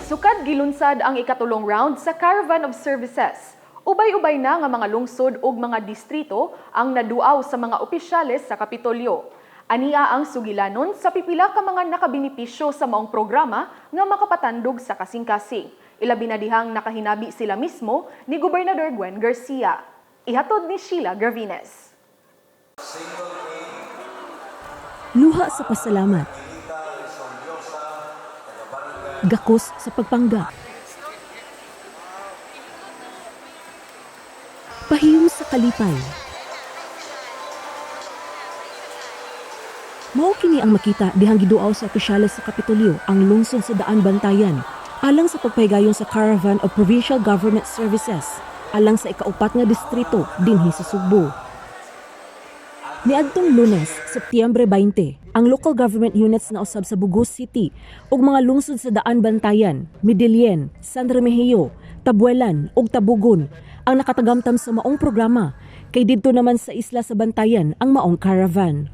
Sukad gilunsad ang ikatulong round sa Caravan of Services. Ubay-ubay na nga mga lungsod ug mga distrito ang naduaw sa mga opisyales sa Kapitolyo. Ania ang sugilanon sa pipila ka mga nakabinipisyo sa maong programa nga makapatandog sa kasing-kasing. Ilabi na dihang nakahinabi sila mismo ni Gobernador Gwen Garcia. Ihatod ni Sheila Gravines. Luha sa pasalamat. Gakos sa pagpangga. Pahiyong sa kalipay. Mao kini ang makita dihang giduaw sa opisyales sa Kapitolyo ang lungsod sa Daan Bantayan alang sa pagpahigayon sa Caravan of Provincial Government Services alang sa ikaupat nga distrito dinhi sa Sugbo. Niadtong Lunes, Setyembre 20, ang local government units na usab sa Bugos City ug mga lungsod sa Daan Bantayan, Midilien, San Remigio, Tabuelan ug Tabugon ang nakatagamtam sa maong programa kay didto naman sa isla sa Bantayan ang maong caravan.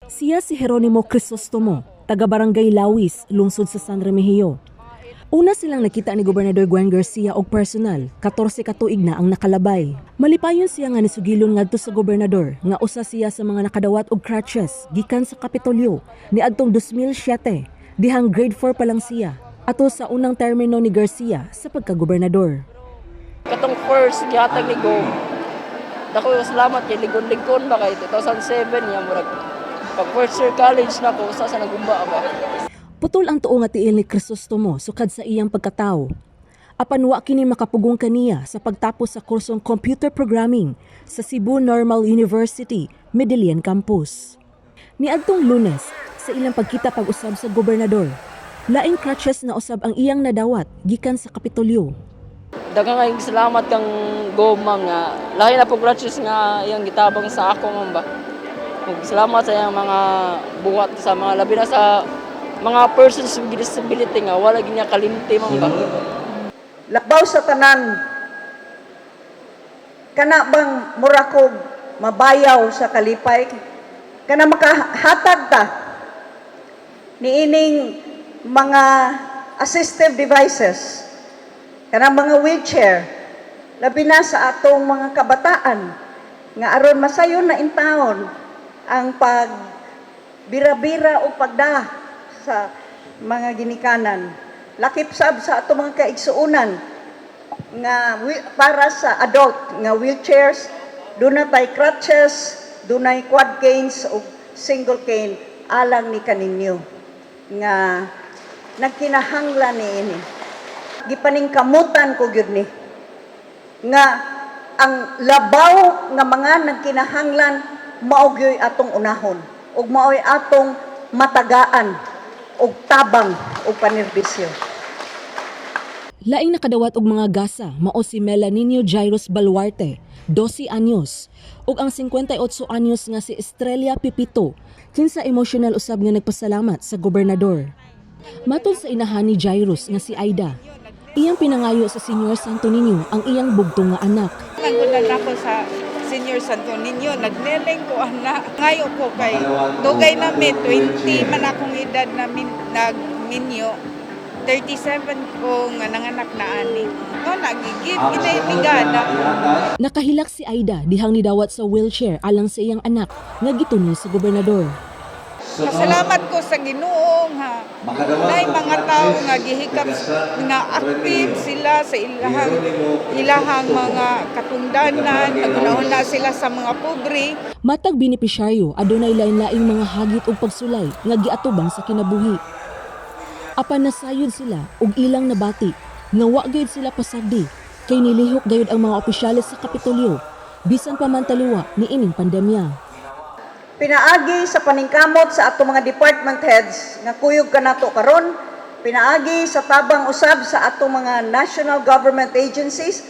Siya si Jeronimo Crisostomo, taga-barangay Lawis, lungsod sa San Remigio. Una silang nakita ni Gobernador Gwen Garcia og personal, 14 ka tuig na ang nakalabay. Malipayon siya nga nisugilon ngadto sa gobernador nga usa siya sa mga nakadawat og crutches gikan sa Kapitolyo niadtong 2007, dihang grade 4 pa lang siya ato sa unang termino ni Garcia sa pagkagobernador. Katong first gihatag ni Go. Dako salamat kay ligon-ligon ba kay 2007 ya murag pag first year college na ko usa sa nagumba ba. Putol ang tuo nga tiil ni Crisostomo sukad sa iyang pagkatao. Apan wa kini makapugong kaniya sa pagtapos sa kursong Computer Programming sa Cebu Normal University, Midilien Campus. Niadtong Lunes, sa ilang pagkita pag-usab sa gobernador, laing crutches na usab ang iyang nadawat gikan sa Kapitolyo. Daghang salamat kang Go ma'am nga lahi na po crutches nga iyang gitabang sa ako ma'am ba. Salamat sa iyang mga buhat sa mga labi na sa mga persons with disability nga wala ginya kalimti man ba. Lakbaw sa tanan kana bang murakog mabayaw sa kalipay kana makahatag ta niining mga assistive devices kana mga wheelchair labi na sa atong mga kabataan nga aron masayon na intawon ang pag bira-bira o pagda sa mga ginikanan. Lakip sab sa ato mga kaigsuunan nga para sa adult nga wheelchairs, dunay crutches, dunay quad canes o single cane alang ni kaninyo nga nagkinahanglan niini. Gipaningkamutan ko gyud ni nga ang labaw nga mga nagkinahanglan mao gyud atong unahon ug mao'y atong matagaan og tabang og panerbisyo. Laing nakadawat og mga gasa mao si Melaninio Jairus Baluarte, 12 anyos, ug ang 58 anyos nga si Estrella Pipito, kinsa emotional usab nga nagpasalamat sa gobernador. Matod sa inahan ni Jairus nga si Aida, iyang pinangayo sa Senior Santo Niño ang iyang bugtong nga anak. Nagunan ako sa Senior Santo Niño, nagneleng ko anak. Ngayon ko kay dugay namin, 20 man akong edad namin nagminyo. 37 ko nga nanganak na ani. No, nagigib, inaimigana. Nakahilak si Aida dihang nidawat sa wheelchair alang sa iyang anak nga gitunol sa gobernador. Pasalamat ko sa Ginoo ha. Nay mga tao nga gihikap nga active sila sa ilahang mga katungdanan, naguna sila sa mga pobre. Matag benepisyaryo adunay lain-laing mga hagit ug pagsulay nga giatubang sa kinabuhi. Apan nasayod sila ug ilang nabati nga wa gayud sila pasagdi kay nilihok gayud ang mga opisyales sa Kapitolyo bisan pa man taluwa niining pandemya. Pinaagi sa paningkamot sa ato mga department heads nga kuyog kanato karon, pinaagi sa tabang usab sa ato mga national government agencies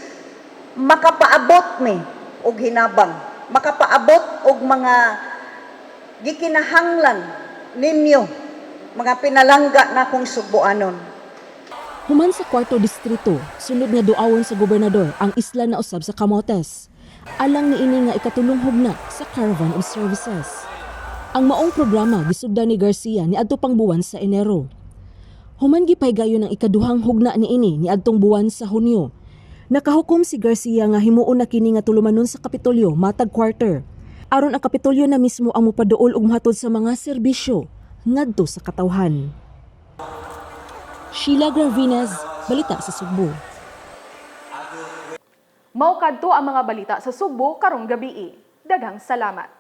makapaabot ni og hinabang, makapaabot og mga gikinahanglan ninyo, mga pinalangga na kong subuanon. Human sa 4 distrito, sunod nga duawon sa gobernador ang isla na usab sa Camotes. Alang niini nga ikatulong hugna sa Caravan of Services. Ang maong programa gisugdan ni Garcia niadto pang buwan sa Enero. Human gipaygayon ng ikaduhang hugna niini ni adtong buwan sa Hunyo. Nakahukom si Garcia nga himuon na kini nga tulumanon sa Kapitolyo matag quarter. Aron ang Kapitolyo na mismo ang mopaduol og mohatod sa mga serbisyo ngadto sa katawhan. Sheila Gravinas, Balita sa Sugbo. Mao kadto ang mga balita sa Sugbo karong gabi. Daghang salamat.